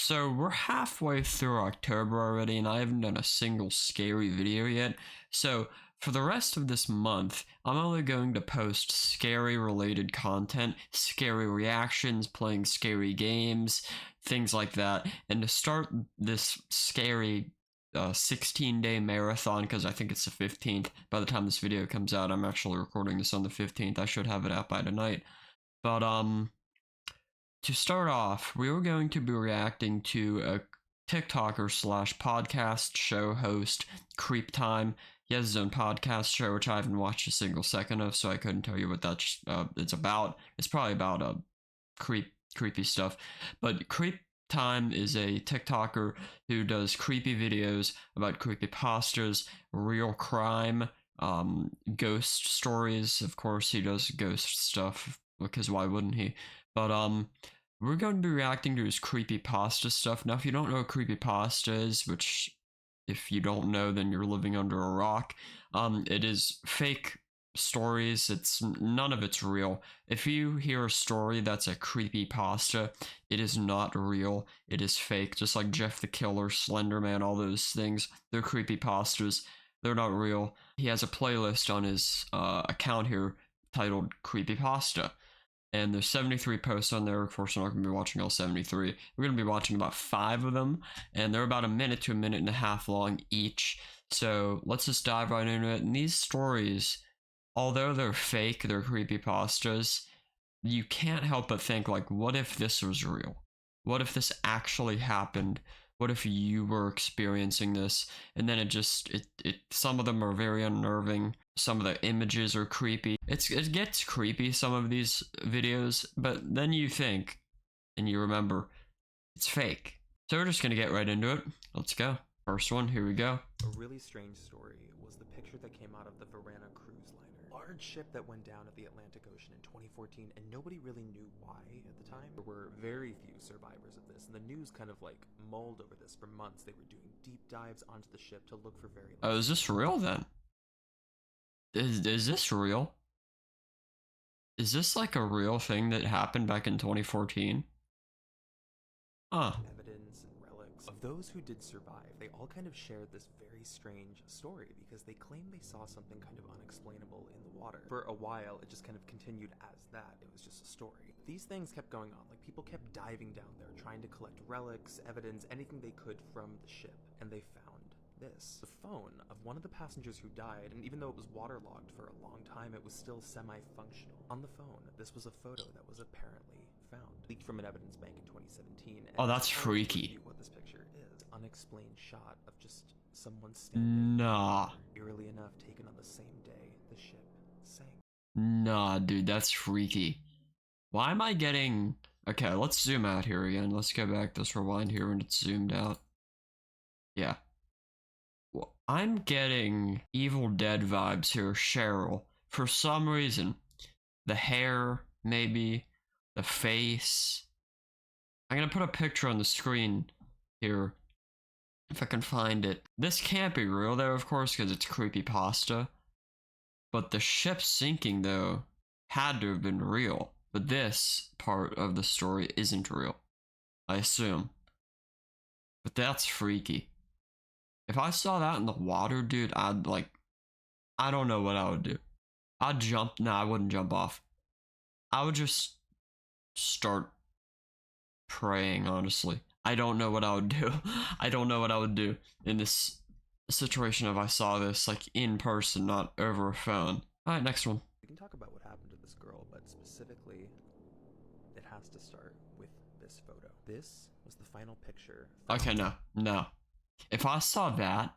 So we're halfway through October already, and I haven't done a single scary video yet. So for the rest of this month, I'm only going to post scary related content, scary reactions, playing scary games, things like that. And to start this scary 16-day marathon, because I think it's the 15th. By the time this video comes out, I'm actually recording this on the 15th. I should have it out by tonight. But to start off, we were going to be reacting to a TikToker slash podcast show host, Creep Time. He has his own podcast show, which I haven't watched a single second of, so I couldn't tell you what that's it's about. It's probably about creepy stuff. But Creep Time is a TikToker who does creepy videos about creepy pastas, real crime, ghost stories. Of course, he does ghost stuff because why wouldn't he? But we're going to be reacting to his creepypasta stuff. Now, if you don't know what creepypasta is, which if you don't know, then you're living under a rock, it is fake stories. It's none of it's real. If you hear a story that's a creepypasta, it is not real. It is fake. Just like Jeff the Killer, Slenderman, all those things. They're creepypastas. They're not real. He has a playlist on his account here titled Creepypasta. And there's 73 posts on there. Of course, we're not going to be watching all 73. We're going to be watching about 5 of them, and they're about a minute to a minute and a half long each. So let's just dive right into it. And these stories, although they're fake, they're creepypastas, you can't help but think, like, what if this was real? What if this actually happened? What if you were experiencing this? And then some of them are very unnerving. Some of the images are creepy. It gets creepy, some of these videos, but then you think and you remember it's fake. So we're just gonna get right into it. Let's go. First one, here we go. A really strange story was the picture that came out of the Varana cruise liner. Large ship that went down at the Atlantic Ocean in 2014, and nobody really knew why at the time. There were very few survivors of this, and the news kind of like mulled over this for months. They were doing deep dives onto the ship to look for very Oh, is this real then? Is this real? Is this like a real thing that happened back in 2014? Huh. evidence and relics. Of those who did survive, they all kind of shared this very strange story because they claimed they saw something kind of unexplainable in the water. For a while, it just kind of continued as that. It was just a story. These things kept going on. Like, people kept diving down there, trying to collect relics, evidence, anything they could from the ship. And they found this. The phone of one of the passengers who died, and even though it was waterlogged for a long time, it was still semi-functional. On the phone, this was a photo that was apparently found, leaked from an evidence bank in 2017. Oh, that's freaky. What this picture is, unexplained shot of just someone standing. Nah. Eerily enough, taken on the same day the ship sank. Nah, dude, that's freaky. Why am I getting... Okay, let's zoom out here again. Let's go back. Let's rewind here when it's zoomed out. Yeah. Well, I'm getting Evil Dead vibes here, Cheryl. For some reason. The hair, maybe. The face. I'm gonna put a picture on the screen here. If I can find it. This can't be real though, of course, because it's creepypasta. But the ship sinking, though, had to have been real. But this part of the story isn't real. I assume. But that's freaky. If I saw that in the water, dude, I'd like... I don't know what I would do. I'd jump... Nah, I wouldn't jump off. I would just start praying, honestly. I don't know what I would do. I don't know what I would do in this situation if I saw this, like, in person, not over a phone. Alright, next one. We can talk about what happened to this girl, but specifically, it has to start with this photo. This was the final picture. Okay, no. If I saw that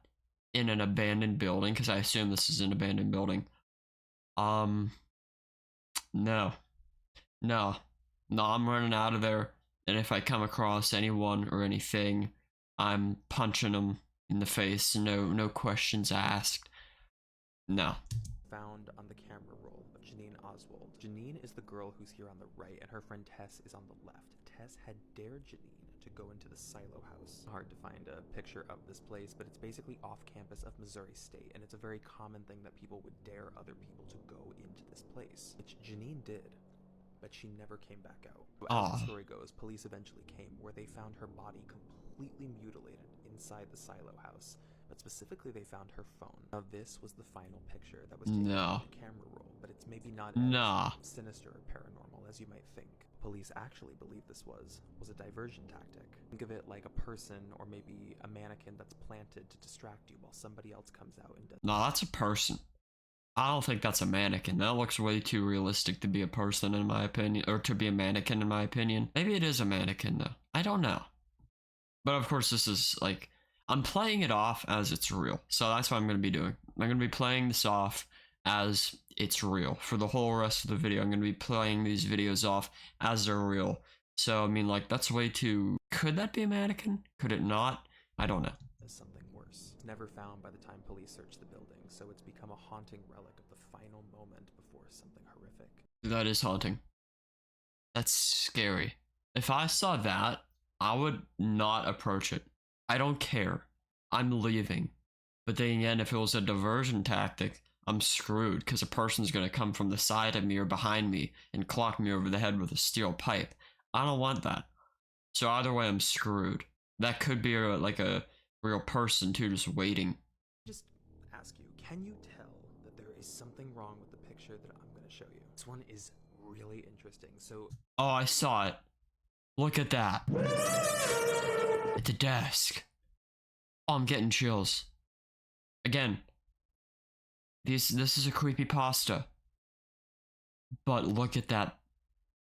in an abandoned building, because I assume this is an abandoned building, no. I'm running out of there, and if I come across anyone or anything, I'm punching them in the face. No questions asked. No. Found on the camera roll of Janine Oswald. Janine is the girl who's here on the right, and her friend Tess is on the left. Tess had dared Janine to go into the Silo House. Hard to find a picture of this place, but it's basically off campus of Missouri State, and it's a very common thing that people would dare other people to go into this place, which Janine did. but she never came back out. As Aw. the story goes, police eventually came, where they found her body completely mutilated inside the silo house, but specifically they found her phone. Now this was the final picture that was taken No. on the camera roll, but it's maybe not Nah. as sinister or paranormal as you might think. Police actually believe this was a diversion tactic. Think of it like a person or maybe a mannequin that's planted to distract you while somebody else comes out and does. No, that's a person. I don't think that's a mannequin. That looks way too realistic to be a person in my opinion, or to be a mannequin in my opinion. Maybe it is a mannequin though. I don't know. But of course this is like, I'm playing it off as it's real. So that's what I'm going to be doing. I'm going to be playing this off as it's real. For the whole rest of the video, I'm going to be playing these videos off as they're real. So, I mean, like, that's way too... Could that be a mannequin? Could it not? I don't know. As something worse. It's never found by the time police searched the building, so it's become a haunting relic of the final moment before something horrific. That is haunting. That's scary. If I saw that, I would not approach it. I don't care. I'm leaving. But then again, if it was a diversion tactic, I'm screwed because a person's going to come from the side of me or behind me and clock me over the head with a steel pipe. I don't want that. So either way, I'm screwed. That could be like a real person too, just waiting. Just ask you, can you tell that there is something wrong with the picture that I'm going to show you? This one is really interesting. So, Oh, I saw it. Look at that. At the desk. Oh, I'm getting chills. Again, this is a creepypasta. But look at that.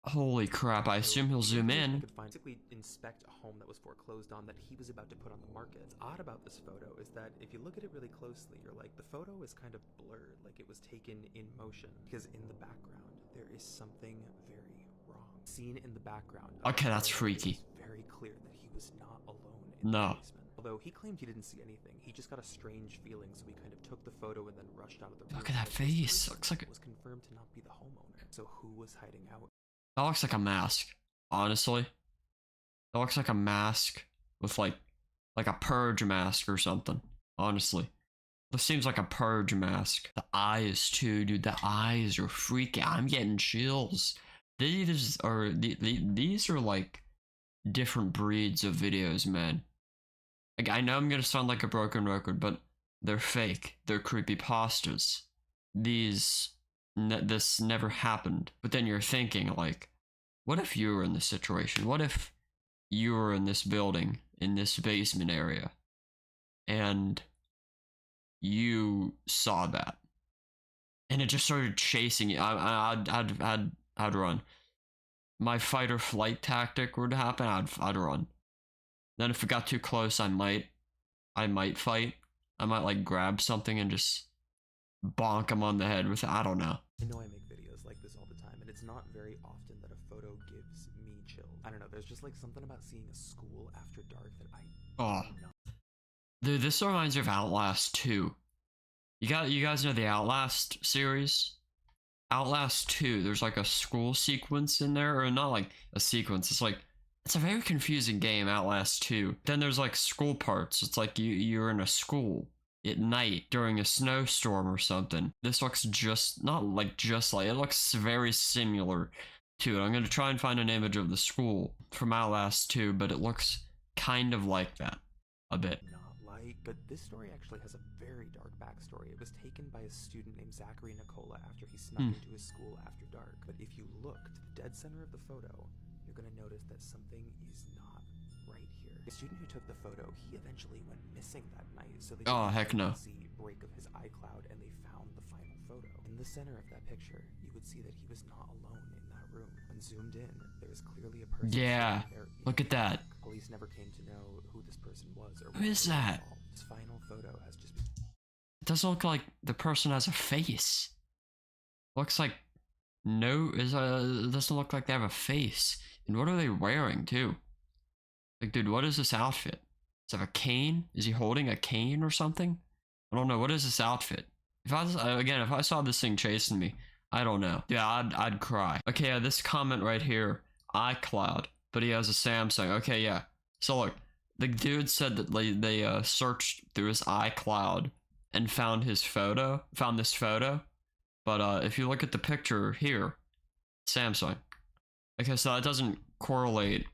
Holy crap, I assume he'll zoom I in. could basically inspect a home that was foreclosed on that he was about to put on the market. What's odd about this photo is that if you look at it really closely, you're like, the photo is kind of blurred, like it was taken in motion. Because in the background, there is something very wrong. Seen in the background. Okay, that's freaky. It's very clear that he was not alone in No. the basement. Although he claimed he didn't see anything, he just got a strange feeling, so he kind of took the photo and then rushed out of the room. Look at that But this face. person Looks like a- was confirmed to not be the homeowner. So who was hiding out? That looks like a mask, honestly. That looks like a mask with like a purge mask or something, honestly. This seems like a purge mask. The eyes too, dude. The eyes are freaky. I'm getting chills. These are these are like different breeds of videos, man. Like, I know I'm gonna sound like a broken record, but they're fake. They're creepypastas. This never happened. But then you're thinking, like, what if you were in this situation? What if you were in this building, in this basement area, and you saw that, and it just started chasing you? I'd run. My fight or flight tactic would happen. I'd run. Then if it got too close, I might fight. I might like grab something and just bonk him on the head with it. I don't know. I know I make videos like this all the time, and it's not very often that a photo gives me chills. I don't know, there's just like something about seeing a school after dark that I Oh, do not. dude, this reminds me of Outlast 2. You guys know the Outlast series? Outlast 2, there's like a school sequence in there, or not like a sequence, it's a very confusing game, Outlast 2. Then there's like school parts. It's like you're in a school at night during a snowstorm or something. This looks not like it looks very similar to it. I'm gonna try and find an image of the school from Outlast 2, but it looks kind of like that a bit. Not like, but this story actually has a very dark backstory. It was taken by a student named Zachary Nicola after he snuck into his school after dark. But if you look to the dead center of the photo, you're gonna notice that something is not right here. The student who took the photo, he eventually went missing that night, so they Oh, heck no. see break of his iCloud, and they found the final photo. In the center of that picture, you would see that he was not alone in that room. When zoomed in, there is clearly a person. Yeah, standing there in look at the that. dark. Police never came to know who this person was or Who is what was that? involved. This final photo has just been. It doesn't look like the person has a face. Looks like it doesn't look like they have a face. And what are they wearing too? Like, dude, what is this outfit? Does it have a cane? Is he holding a cane or something? I don't know. What is this outfit? If I saw this thing chasing me, I don't know. Yeah, I'd cry. Okay, yeah, this comment right here, iCloud, but he has a Samsung. Okay, yeah. So look, the dude said that they searched through his iCloud and found this photo. But if you look at the picture here, Samsung. Okay, so that doesn't correlate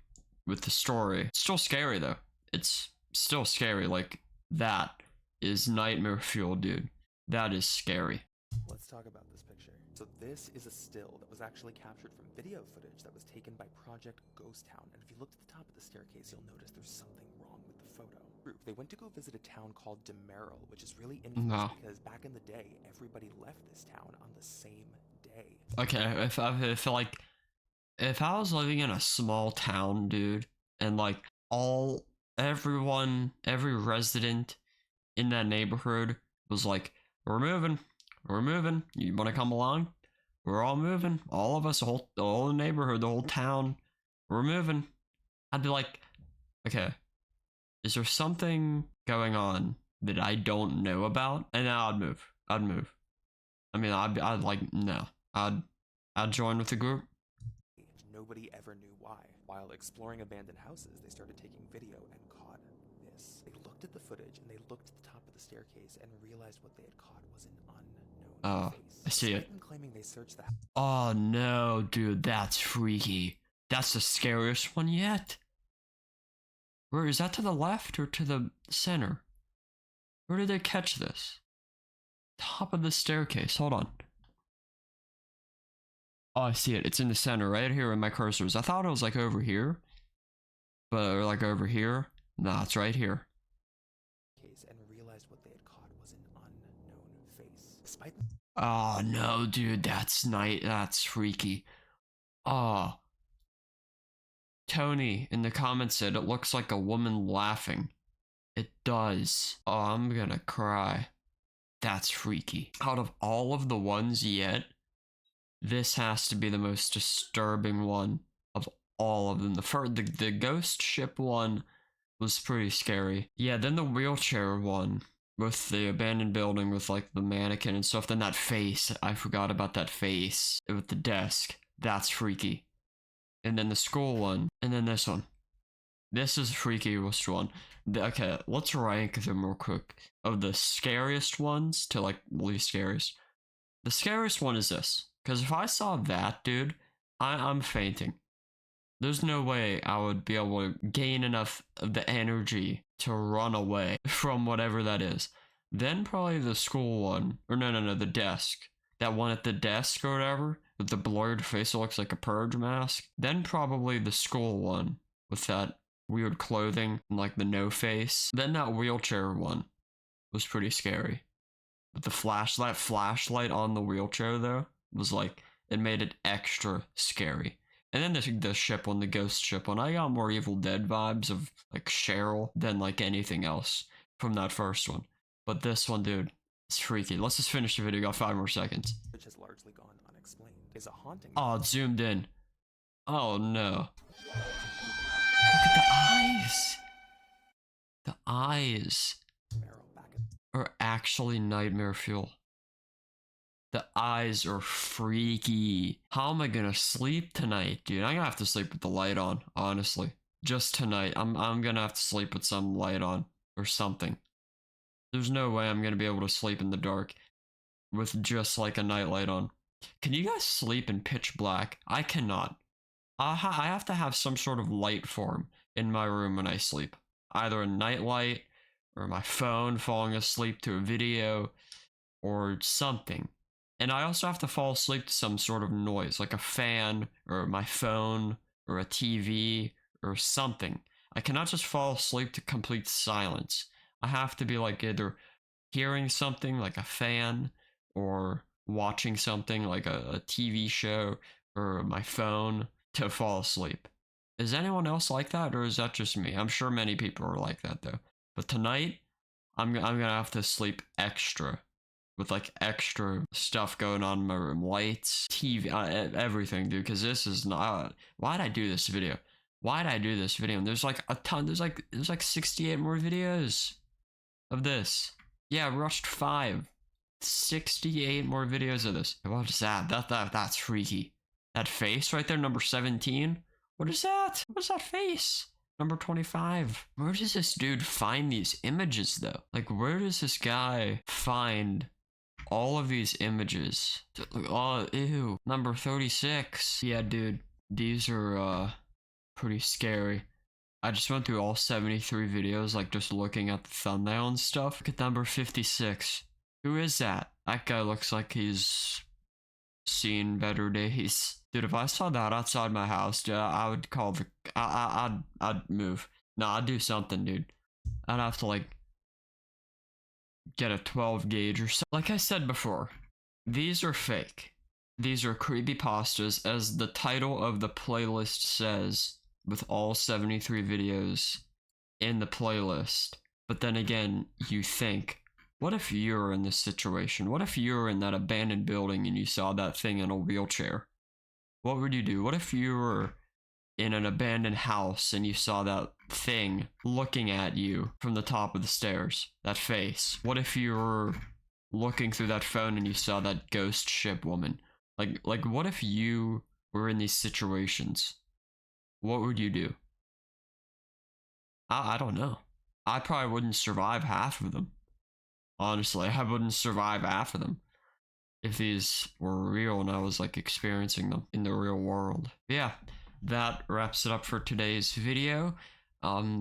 with the story. It's still scary though. It's still scary. Like, that is nightmare fuel, dude. That is scary. Let's talk about this picture. So this is a still that was actually captured from video footage that was taken by Project Ghost Town. And if you look at the top of the staircase, you'll notice there's something wrong with the photo. They went to go visit a town called Demeril, which is really infamous No. because back in the day, everybody left this town on the same day. Okay, if I was living in a small town, dude, and like every resident in that neighborhood was like, we're moving, you want to come along? We're all moving, all of us, the whole neighborhood, the whole town, we're moving. I'd be like, okay, is there something going on that I don't know about? And then I'd move. I mean, I'd like, no, I'd join with the group. Nobody ever knew why. While exploring abandoned houses, they started taking video and caught this. They looked at the footage and they looked at the top of the staircase and realized what they had caught was an unknown face. I see it. Despite them claiming they searched the Oh no, dude, that's freaky. That's the scariest one yet. Where is that, to the left or to the center? Where did they catch this? Top of the staircase. Hold on. Oh, I see it. It's in the center, right here in my cursors. I thought it was like over here, but like over here. Nah, it's right here. case and realized what they had caught was an unknown face. Despite Oh no, dude, that's freaky. Oh. Tony in the comments said it looks like a woman laughing. It does. Oh, I'm gonna cry. That's freaky. Out of all of the ones yet, this has to be the most disturbing one of all of them. The ghost ship one was pretty scary. Yeah, then the wheelchair one with the abandoned building with like the mannequin and stuff. Then that face, I forgot about that face with the desk. That's freaky. And then the school one, and then this one. This is the freakiest one. Okay, let's rank them real quick. Of the scariest ones to like least scariest. The scariest one is this. Because if I saw that, dude, I'm fainting. There's no way I would be able to gain enough of the energy to run away from whatever that is. Then probably the school one. Or no, the desk. That one at the desk or whatever. With the blurred face that looks like a purge mask. Then probably the school one. With that weird clothing and like the no face. Then that wheelchair one was pretty scary. But the flashlight on the wheelchair though was like, it made it extra scary. And then the ship one, the ghost ship one, I got more Evil Dead vibes of like Cheryl than like anything else from that first one. But this one, dude, it's freaky. Let's just finish the video, got 5 more seconds. which has largely gone unexplained, is a haunting. Oh, it's zoomed in. Oh no. Look at the eyes. The eyes Back in are actually nightmare fuel. The eyes are freaky. How am I gonna sleep tonight, dude? I'm gonna have to sleep with the light on, honestly. Just tonight. I'm gonna have to sleep with some light on or something. There's no way I'm gonna be able to sleep in the dark with just like a nightlight on. Can you guys sleep in pitch black? I cannot. I have to have some sort of light form in my room when I sleep. Either a nightlight or my phone falling asleep to a video or something. And I also have to fall asleep to some sort of noise, like a fan or my phone or a TV or something. I cannot just fall asleep to complete silence. I have to be like either hearing something like a fan or watching something like a TV show or my phone to fall asleep. Is anyone else like that, or is that just me? I'm sure many people are like that though. But tonight, I'm gonna have to sleep extra. With like extra stuff going on in my room, lights, TV, everything, dude. Because this is not. Why'd I do this video? Why'd I do this video? And there's like a ton. There's like 68 more videos of this. Yeah, I rushed 5. 68 more videos of this. What is that? That's freaky. That face right there, number 17. What is that? What's that face? Number 25. Where does this dude find these images though? Like, where does this guy find all of these images? Oh, ew. Number 36. Yeah, dude. These are pretty scary. I just went through all 73 videos, like just looking at the thumbnail and stuff. Look at number 56. Who is that? That guy looks like he's seen better days. Dude, if I saw that outside my house, dude, I would call the. I'd move. Nah, I'd do something, dude. I'd have to like get a 12 gauge or so. Like I said before, these are fake. These are creepypastas, as the title of the playlist says, with all 73 videos in the playlist. But then again, you think, what if you were in this situation? What if you were in that abandoned building and you saw that thing in a wheelchair? What would you do? What if you were in an abandoned house and you saw that thing looking at you from the top of the stairs? That face. What if you were looking through that phone and you saw that ghost ship woman? Like what if you were in these situations? What would you do? I don't know. I probably wouldn't survive half of them. Honestly, I wouldn't survive half of them if these were real and I was like experiencing them in the real world. But yeah, that wraps it up for today's video.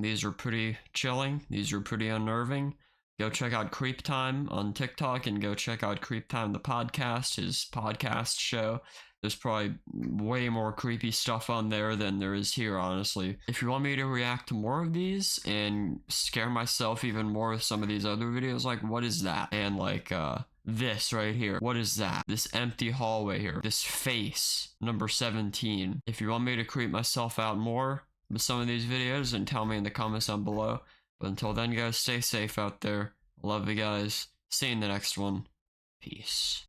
These are pretty chilling. These are pretty unnerving. Go check out Creep Time on TikTok and go check out Creep Time the podcast, his podcast show. There's probably way more creepy stuff on there than there is here, honestly. If you want me to react to more of these and scare myself even more with some of these other videos, like what is that? And like this right here, what is that? This empty hallway here, this face, number 17. If you want me to creep myself out more with some of these videos, then tell me in the comments down below. But until then, guys, stay safe out there. Love you guys. See you in the next one. Peace.